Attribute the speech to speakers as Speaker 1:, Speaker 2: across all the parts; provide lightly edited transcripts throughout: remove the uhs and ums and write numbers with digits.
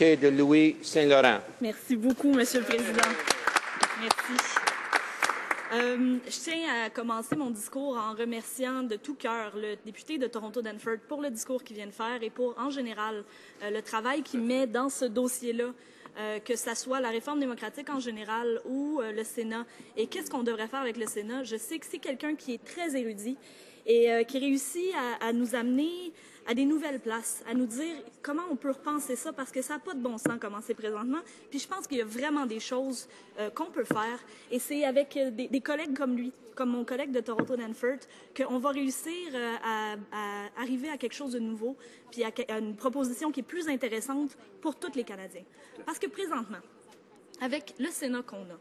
Speaker 1: député de Louis-Saint-Laurent.
Speaker 2: Merci beaucoup, Monsieur le Président. Merci. Je tiens à commencer mon discours en remerciant de tout cœur le député de Toronto-Danforth pour le discours qu'il vient de faire et pour, en général, le travail qu'il met dans ce dossier-là, que ce soit la réforme démocratique en général ou le Sénat. Et qu'est-ce qu'on devrait faire avec le Sénat? Je sais que c'est quelqu'un qui est très érudit et qui réussit à nous amener à des nouvelles places, à nous dire comment on peut repenser ça, parce que ça n'a pas de bon sens comment c'est présentement. Puis je pense qu'il y a vraiment des choses qu'on peut faire, et c'est avec des collègues comme lui, comme mon collègue de Toronto-Danforth, qu'on va réussir à arriver à quelque chose de nouveau, puis à une proposition qui est plus intéressante pour tous les Canadiens. Parce que présentement, avec le Sénat qu'on a,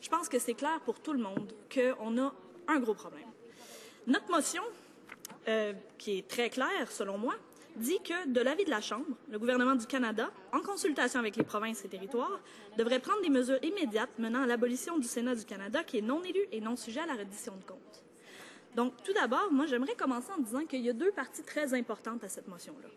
Speaker 2: je pense que c'est clair pour tout le monde qu'on a un gros problème. Notre motion, qui est très claire selon moi, dit que, de l'avis de la Chambre, le gouvernement du Canada, en consultation avec les provinces et territoires, devrait prendre des mesures immédiates menant à l'abolition du Sénat du Canada, qui est non élu et non sujet à la reddition de comptes. Donc, tout d'abord, moi, j'aimerais commencer en disant qu'il y a deux parties très importantes à cette motion-là.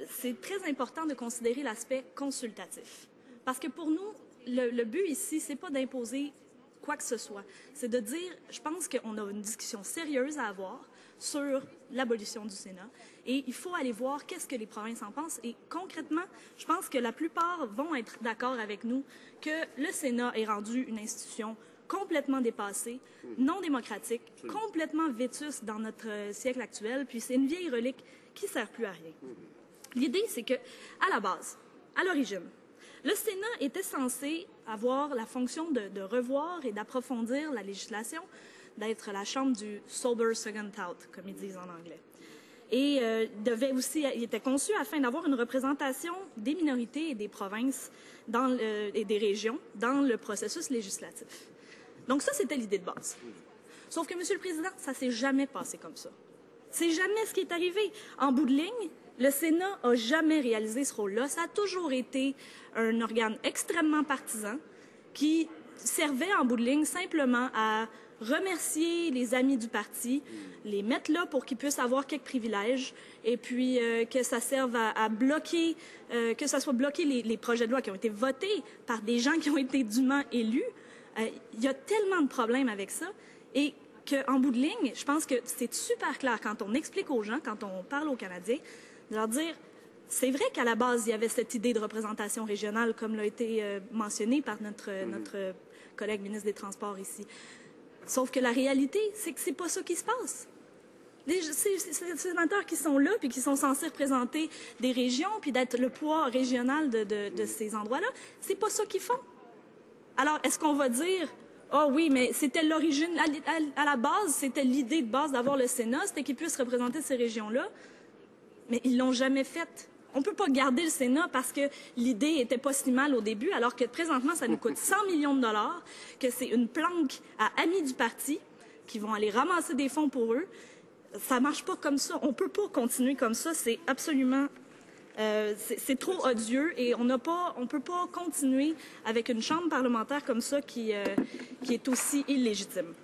Speaker 2: C'est très important de considérer l'aspect consultatif. Parce que pour nous, le but ici, c'est pas d'imposer quoi que ce soit. C'est de dire, je pense qu'on a une discussion sérieuse à avoir sur l'abolition du Sénat. Et il faut aller voir qu'est-ce que les provinces en pensent. Et concrètement, je pense que la plupart vont être d'accord avec nous que le Sénat est rendu une institution complètement dépassée, non démocratique, complètement vétuste dans notre siècle actuel, puis c'est une vieille relique qui ne sert plus à rien. L'idée, c'est que, à la base, à l'origine, le Sénat était censé avoir la fonction de revoir et d'approfondir la législation, d'être la chambre du sober second thought, comme ils disent en anglais. Et il était conçu afin d'avoir une représentation des minorités et des provinces et des régions dans le processus législatif. Donc ça, c'était l'idée de base. Sauf que, Monsieur le Président, ça ne s'est jamais passé comme ça. C'est jamais ce qui est arrivé. En bout de ligne, le Sénat n'a jamais réalisé ce rôle-là. Ça a toujours été un organe extrêmement partisan qui servait en bout de ligne simplement à remercier les amis du parti, les mettre là pour qu'ils puissent avoir quelques privilèges et puis que ça serve à bloquer, que ça soit bloqué les projets de loi qui ont été votés par des gens qui ont été dûment élus. Il y a tellement de problèmes avec ça et qu'en bout de ligne, je pense que c'est super clair quand on explique aux gens, quand on parle aux Canadiens, de leur dire, c'est vrai qu'à la base, il y avait cette idée de représentation régionale, comme l'a été mentionné par notre collègue ministre des Transports ici. Sauf que la réalité, c'est que c'est pas ça qui se passe. Les sénateurs qui sont là, puis qui sont censés représenter des régions, puis d'être le poids régional de ces endroits-là, c'est pas ça qu'ils font. Alors, est-ce qu'on va dire, ah oui, mais c'était l'origine, à la base, c'était l'idée de base d'avoir le Sénat, c'était qu'il puisse représenter ces régions-là, mais ils l'ont jamais fait. On ne peut pas garder le Sénat parce que l'idée n'était pas si mal au début, alors que présentement, ça nous coûte 100 millions de dollars, que c'est une planque à amis du parti qui vont aller ramasser des fonds pour eux. Ça ne marche pas comme ça. On ne peut pas continuer comme ça. C'est absolument... c'est trop odieux et on ne peut pas continuer avec une chambre parlementaire comme ça qui est aussi illégitime.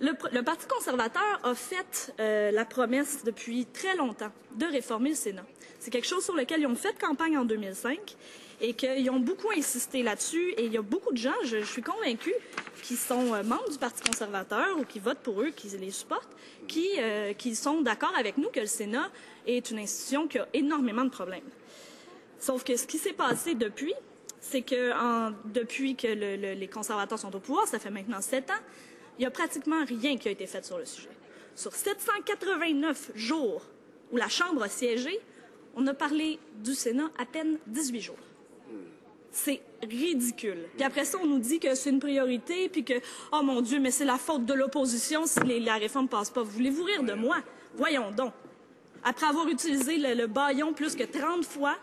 Speaker 2: Le Parti conservateur a fait la promesse depuis très longtemps de réformer le Sénat. C'est quelque chose sur lequel ils ont fait campagne en 2005 et qu'ils ont beaucoup insisté là-dessus. Et il y a beaucoup de gens, je suis convaincue, qui sont membres du Parti conservateur ou qui votent pour eux, qui les supportent, qui sont d'accord avec nous que le Sénat est une institution qui a énormément de problèmes. Sauf que ce qui s'est passé depuis, c'est que depuis que les conservateurs sont au pouvoir, ça fait maintenant 7 ans, il n'y a pratiquement rien qui a été fait sur le sujet. Sur 789 jours où la Chambre a siégé, on a parlé du Sénat à peine 18 jours. C'est ridicule. Puis après ça, on nous dit que c'est une priorité, puis que, oh mon Dieu, mais c'est la faute de l'opposition si la réforme ne passe pas. Voulez-vous rire de moi? Voyons donc. Après avoir utilisé le bâillon plus que 30 fois,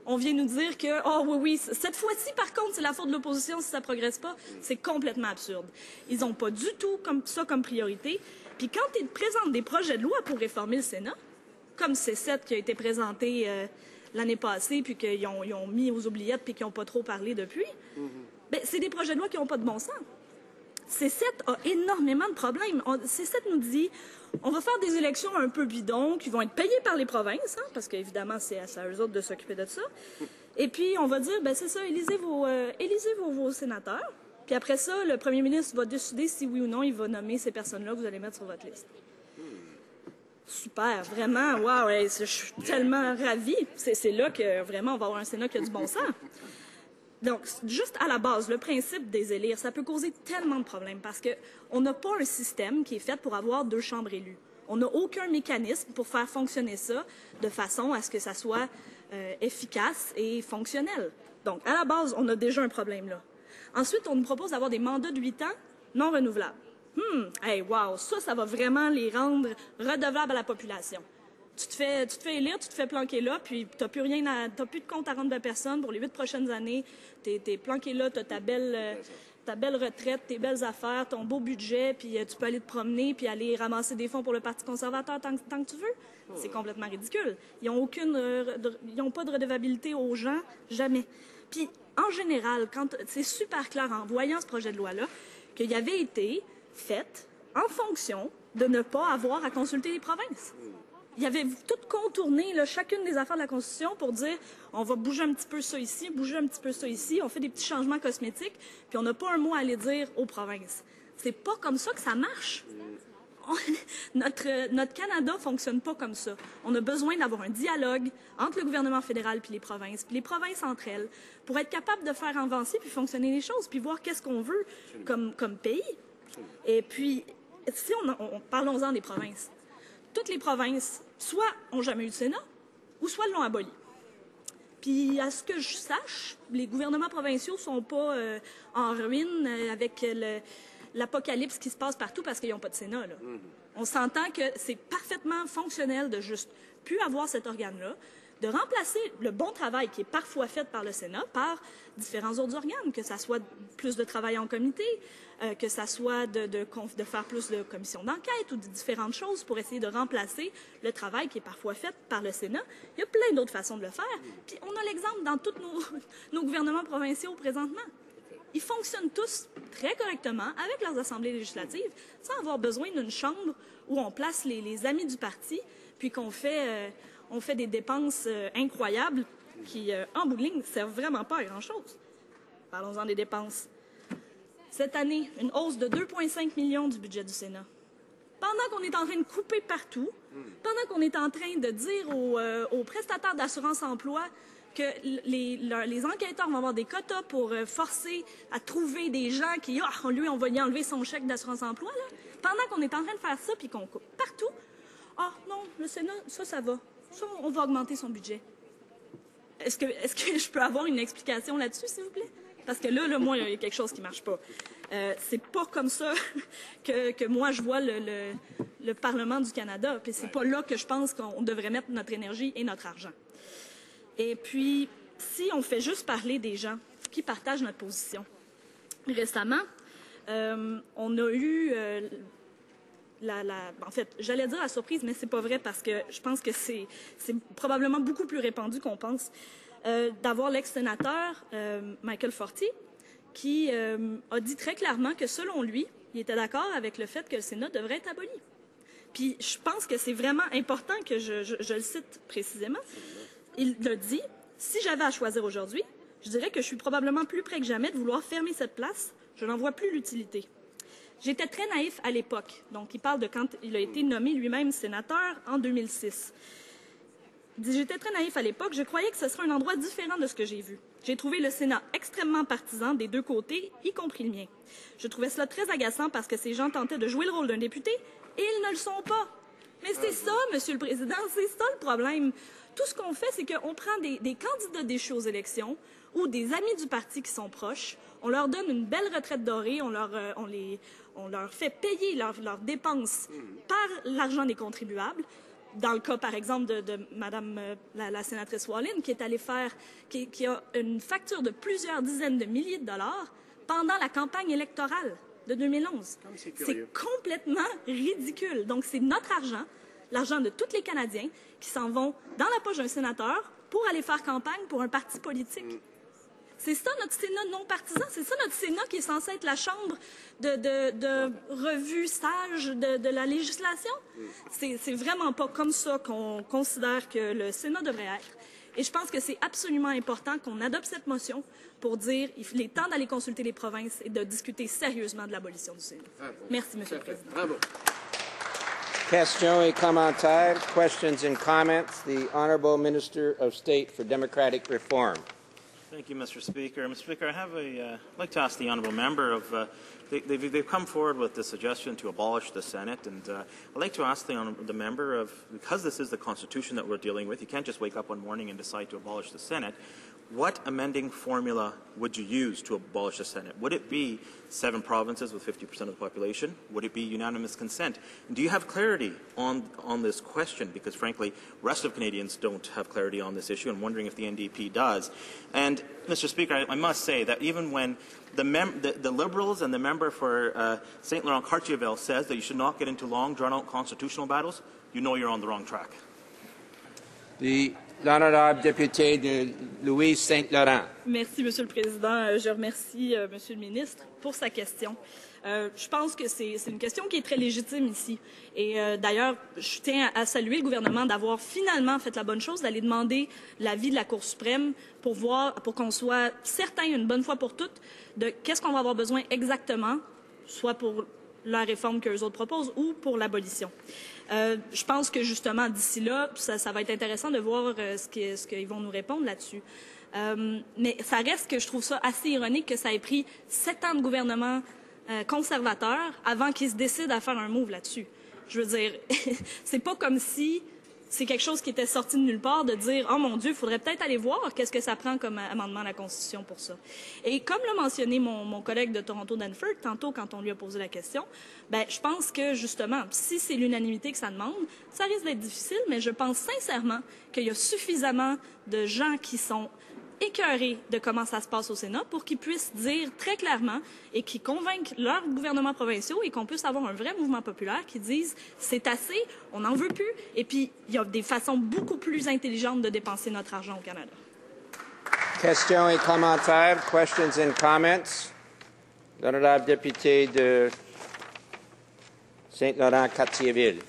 Speaker 2: on vient nous dire que, oh oui, cette fois-ci, par contre, c'est la faute de l'opposition si ça ne progresse pas. C'est complètement absurde. Ils n'ont pas du tout ça comme priorité. Puis quand ils présentent des projets de loi pour réformer le Sénat, comme C7 qui a été présenté l'année passée, puis qu'ils ont mis aux oubliettes, puis qu'ils n'ont pas trop parlé depuis, ben, c'est des projets de loi qui n'ont pas de bon sens. C7 a énormément de problèmes. C7 nous dit, on va faire des élections un peu bidons qui vont être payées par les provinces, hein, parce qu'évidemment, c'est à eux autres de s'occuper de ça. Et puis, on va dire, ben c'est ça, élisez vos sénateurs. Puis après ça, le premier ministre va décider si oui ou non il va nommer ces personnes-là que vous allez mettre sur votre liste. Super, vraiment, wow, je suis tellement ravie. C'est là que vraiment on va avoir un Sénat qui a du bon sens. Donc, juste à la base, le principe des élire, ça peut causer tellement de problèmes parce qu'on n'a pas un système qui est fait pour avoir 2 chambres élues. On n'a aucun mécanisme pour faire fonctionner ça de façon à ce que ça soit efficace et fonctionnel. Donc, à la base, on a déjà un problème là. Ensuite, on nous propose d'avoir des mandats de 8 ans non renouvelables. Hey, wow, ça va vraiment les rendre redevables à la population. Tu te fais élire, tu te fais planquer là, puis t'as plus de compte à rendre à personne pour les 8 prochaines années. T'es planqué là, t'as ta belle retraite, tes belles affaires, ton beau budget, puis tu peux aller te promener, puis aller ramasser des fonds pour le Parti conservateur tant que tu veux. C'est complètement ridicule. Ils n'ont pas de redevabilité aux gens, jamais. Puis, en général, c'est super clair en voyant ce projet de loi-là, qu'il avait été fait en fonction de ne pas avoir à consulter les provinces. Il y avait tout contourné, là, chacune des affaires de la Constitution pour dire on va bouger un petit peu ça ici, bouger un petit peu ça ici, on fait des petits changements cosmétiques, puis on n'a pas un mot à aller dire aux provinces. C'est pas comme ça que ça marche. Notre Canada fonctionne pas comme ça. On a besoin d'avoir un dialogue entre le gouvernement fédéral puis les provinces entre elles, pour être capable de faire avancer puis fonctionner les choses, puis voir qu'est-ce qu'on veut comme pays. Et puis, si parlons-en des provinces. Toutes les provinces, soit n'ont jamais eu de Sénat, ou soit l'ont aboli. Puis, à ce que je sache, les gouvernements provinciaux sont pas en ruine avec l'apocalypse qui se passe partout parce qu'ils n'ont pas de Sénat. Là. On s'entend que c'est parfaitement fonctionnel de juste plus avoir cet organe-là, de remplacer le bon travail qui est parfois fait par le Sénat par différents autres organes, que ça soit plus de travail en comité, que ça soit de faire plus de commissions d'enquête ou de différentes choses pour essayer de remplacer le travail qui est parfois fait par le Sénat. Il y a plein d'autres façons de le faire. Puis on a l'exemple dans tous nos gouvernements provinciaux présentement. Ils fonctionnent tous très correctement avec leurs assemblées législatives sans avoir besoin d'une chambre où on place les amis du parti puis qu'on fait des dépenses incroyables qui, en bout de ligne, ne servent vraiment pas à grand-chose. Parlons-en des dépenses. Cette année, une hausse de 2,5 millions du budget du Sénat. Pendant qu'on est en train de couper partout, pendant qu'on est en train de dire aux prestataires d'assurance-emploi que les enquêteurs vont avoir des quotas pour forcer à trouver des gens qui, lui, on va lui enlever son chèque d'assurance-emploi, là. Pendant qu'on est en train de faire ça puis qu'on coupe partout, non, le Sénat, ça va. Ça, on va augmenter son budget. Est-ce que je peux avoir une explication là-dessus, s'il vous plaît? Parce que là, moi, il y a quelque chose qui ne marche pas. C'est pas comme ça que moi, je vois le Parlement du Canada. Puis c'est pas là que je pense qu'on devrait mettre notre énergie et notre argent. Et puis, si on fait juste parler des gens qui partagent notre position. Récemment, on a eu... en fait, j'allais dire la surprise, mais c'est pas vrai parce que je pense que c'est probablement beaucoup plus répandu qu'on pense, d'avoir l'ex-sénateur Michael Fortier qui a dit très clairement que selon lui, il était d'accord avec le fait que le Sénat devrait être aboli. Puis je pense que c'est vraiment important que je le cite précisément. Il a dit « Si j'avais à choisir aujourd'hui, je dirais que je suis probablement plus près que jamais de vouloir fermer cette place. Je n'en vois plus l'utilité. » J'étais très naïf à l'époque. Donc, il parle de quand il a été nommé lui-même sénateur en 2006. Il dit, j'étais très naïf à l'époque. Je croyais que ce serait un endroit différent de ce que j'ai vu. J'ai trouvé le Sénat extrêmement partisan des 2 côtés, y compris le mien. Je trouvais cela très agaçant parce que ces gens tentaient de jouer le rôle d'un député et ils ne le sont pas. Mais c'est ça, Monsieur le Président, c'est ça le problème. Tout ce qu'on fait, c'est qu'on prend des candidats déchus aux élections ou des amis du parti qui sont proches, on leur donne une belle retraite dorée, on leur fait payer leurs dépenses par l'argent des contribuables. Dans le cas, par exemple, de Madame la sénatrice Wallin, qui a une facture de plusieurs dizaines de milliers de dollars pendant la campagne électorale de 2011. C'est complètement ridicule. Donc, c'est notre argent, l'argent de tous les Canadiens, qui s'en vont dans la poche d'un sénateur pour aller faire campagne pour un parti politique. C'est ça notre Sénat non partisan, c'est ça notre Sénat qui est censé être la chambre de revue sage de la législation. C'est vraiment pas comme ça qu'on considère que le Sénat devrait être. Et je pense que c'est absolument important qu'on adopte cette motion pour dire qu'il est temps d'aller consulter les provinces et de discuter sérieusement de l'abolition du Sénat. Merci, Monsieur le Président.
Speaker 1: Bravo.
Speaker 3: Questions et commentaires. Questions and comments. The Honourable Minister of State for Democratic Reform.
Speaker 4: Thank you, Mr. Speaker. Mr. Speaker, I'd like to ask the honourable member of they've come forward with the suggestion to abolish the Senate, and I'd like to ask the member of, because this is the Constitution that we're dealing with, you can't just wake up one morning and decide to abolish the Senate. What amending formula would you use to abolish the Senate? Would it be 7 provinces with 50% of the population? Would it be unanimous consent? And do you have clarity on this question? Because, frankly, the rest of Canadians don't have clarity on this issue. I'm wondering if the NDP does. And, Mr. Speaker, I must say that even when the Liberals and the member for St. Laurent-Cartierville says that you should not get into long, drawn-out constitutional battles, you know you're on the wrong track.
Speaker 3: L'honorable député de Louise Saint-Laurent.
Speaker 2: Merci, Monsieur le Président. Je remercie Monsieur le ministre pour sa question. Je pense que c'est une question qui est très légitime ici. Et d'ailleurs, je tiens à saluer le gouvernement d'avoir finalement fait la bonne chose, d'aller demander l'avis de la Cour suprême pour qu'on soit certain une bonne fois pour toutes de qu'est-ce qu'on va avoir besoin exactement, soit pour la réforme qu'eux autres proposent ou pour l'abolition. Je pense que justement d'ici là, ça va être intéressant de voir ce qu'ils vont nous répondre là-dessus. Mais ça reste que je trouve ça assez ironique que ça ait pris 7 ans de gouvernement conservateur avant qu'ils se décident à faire un move là-dessus. Je veux dire, c'est pas comme si c'est quelque chose qui était sorti de nulle part de dire « Oh mon Dieu, il faudrait peut-être aller voir qu'est-ce que ça prend comme amendement à la Constitution pour ça. » Et comme l'a mentionné mon collègue de Toronto-Danforth tantôt quand on lui a posé la question, ben, je pense que justement, si c'est l'unanimité que ça demande, ça risque d'être difficile, mais je pense sincèrement qu'il y a suffisamment de gens qui sont écœurés de comment ça se passe au Sénat pour qu'ils puissent dire très clairement et qui convainquent leurs gouvernements provinciaux et qu'on puisse avoir un vrai mouvement populaire qui dise c'est assez, on n'en veut plus et puis il y a des façons beaucoup plus intelligentes de dépenser notre argent au Canada.
Speaker 3: Questions et commentaires. Questions and comments. L'honorable député de Saint-Laurent-Cartierville.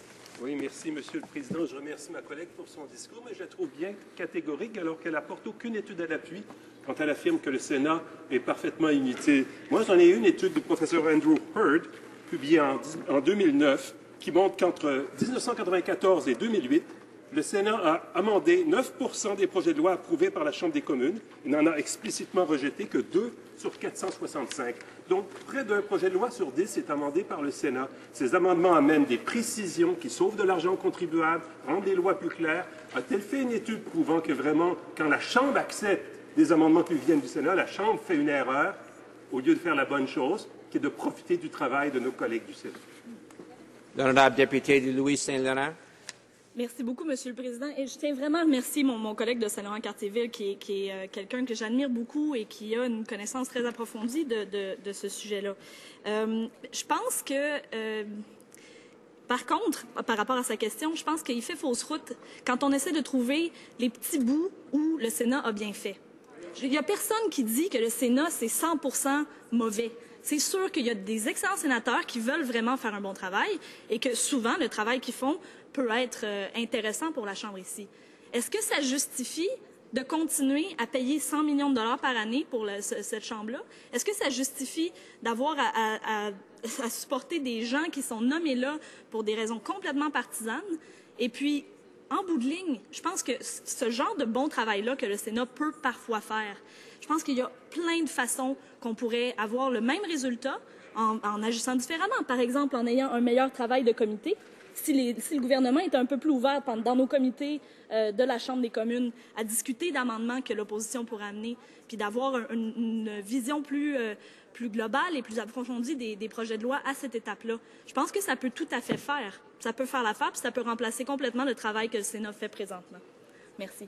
Speaker 1: Oui, merci, Monsieur le Président. Je remercie ma collègue pour son discours, mais je la trouve bien catégorique alors qu'elle n'apporte aucune étude à l'appui quand elle affirme que le Sénat est parfaitement inutile. Moi, j'en ai une étude du professeur Andrew Hurd, publiée en 2009, qui montre qu'entre 1994 et 2008, le Sénat a amendé 9% des projets de loi approuvés par la Chambre des communes et n'en a explicitement rejeté que 2 sur 465. Donc, près d'un projet de loi sur 10 est amendé par le Sénat. Ces amendements amènent des précisions qui sauvent de l'argent aux contribuables, rendent les lois plus claires. A-t-elle fait une étude prouvant que vraiment, quand la Chambre accepte des amendements qui viennent du Sénat, la Chambre fait une erreur au lieu de faire la bonne chose, qui est de profiter du travail de nos collègues du Sénat?
Speaker 3: L'honorable député de Louise Saint-Laurent.
Speaker 2: Merci beaucoup, Monsieur le Président. Et je tiens vraiment à remercier mon collègue de Saint-Laurent-Cartierville, qui est quelqu'un que j'admire beaucoup et qui a une connaissance très approfondie de ce sujet-là. Je pense que, par contre, par rapport à sa question, je pense qu'il fait fausse route quand on essaie de trouver les petits bouts où le Sénat a bien fait. Il n'y a personne qui dit que le Sénat, c'est 100% mauvais. C'est sûr qu'il y a des excellents sénateurs qui veulent vraiment faire un bon travail et que souvent, le travail qu'ils font peut être intéressant pour la Chambre ici. Est-ce que ça justifie de continuer à payer 100 millions de dollars par année pour cette Chambre-là? Est-ce que ça justifie d'avoir à supporter des gens qui sont nommés là pour des raisons complètement partisanes? Et puis, en bout de ligne, je pense que ce genre de bon travail-là que le Sénat peut parfois faire, je pense qu'il y a plein de façons qu'on pourrait avoir le même résultat en agissant différemment. Par exemple, en ayant un meilleur travail de comité. Si le gouvernement est un peu plus ouvert dans nos comités de la Chambre des communes à discuter d'amendements que l'opposition pourrait amener, puis d'avoir une vision plus globale et plus approfondie des projets de loi à cette étape-là, je pense que ça peut tout à fait faire. Ça peut faire l'affaire, puis ça peut remplacer complètement le travail que le Sénat fait présentement. Merci.